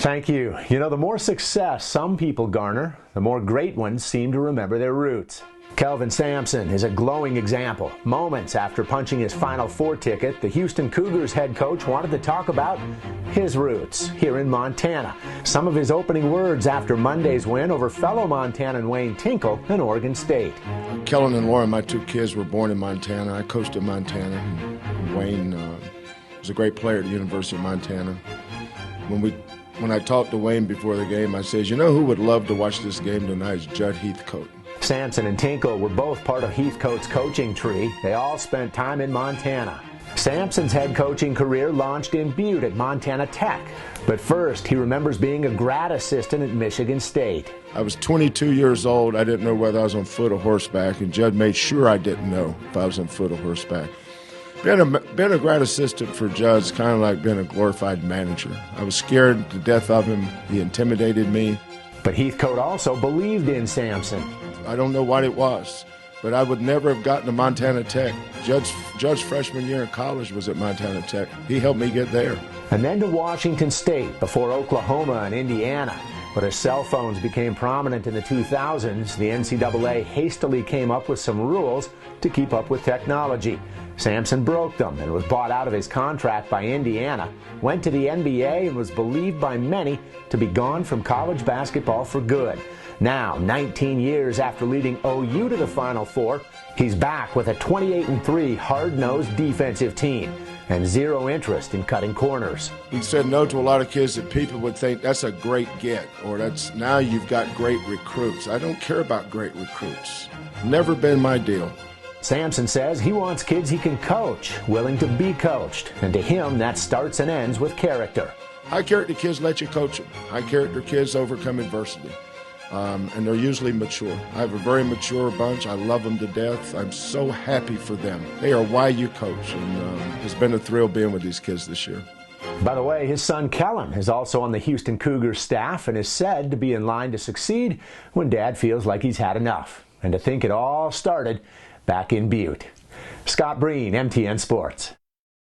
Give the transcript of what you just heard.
Thank you. You know, the more success some people garner, the more great ones seem to remember their roots. Kelvin Sampson is a glowing example. Moments after punching his Final Four ticket, the Houston Cougars head coach wanted to talk about his roots here in Montana. Some of his opening words after Monday's win over fellow Montanan Wayne Tinkle and Oregon State. Kellen and Lauren, my two kids, were born in Montana. I coached in Montana. Wayne was a great player at the University of Montana. When I talked to Wayne before the game, I said, you know who would love to watch this game tonight is Judd Heathcote. Sampson and Tinkle were both part of Heathcote's coaching tree. They all spent time in Montana. Sampson's head coaching career launched in Butte at Montana Tech. But first, he remembers being a grad assistant at Michigan State. I was 22 years old. I didn't know whether I was on foot or horseback, and Judd made sure I didn't know if I was on foot or horseback. Being a grad assistant for Judd's kind of like being a glorified manager. I was scared to death of him. He intimidated me. But Heathcote also believed in Sampson. I don't know what it was, but I would never have gotten to Montana Tech. Judd's freshman year in college was at Montana Tech. He helped me get there. And then to Washington State before Oklahoma and Indiana. But as cell phones became prominent in the 2000s, the NCAA hastily came up with some rules to keep up with technology. Sampson broke them and was bought out of his contract by Indiana, went to the NBA, and was believed by many to be gone from college basketball for good. Now, 19 years after leading OU to the Final Four, he's back with a 28-3 hard-nosed defensive team and zero interest in cutting corners. He said no to a lot of kids that people would think that's a great get, or that's now you've got great recruits. I don't care about great recruits. Never been my deal. Sampson says he wants kids he can coach, willing to be coached, and to him that starts and ends with character. High-character kids let you coach them. High-character kids overcome adversity, and they're usually mature. I have a very mature bunch. I love them to death. I'm so happy for them. They are why you coach, and it's been a thrill being with these kids this year. By the way, his son Kellen is also on the Houston Cougars staff and is said to be in line to succeed when Dad feels like he's had enough. And to think it all started back in Butte. Scott Breen, MTN Sports.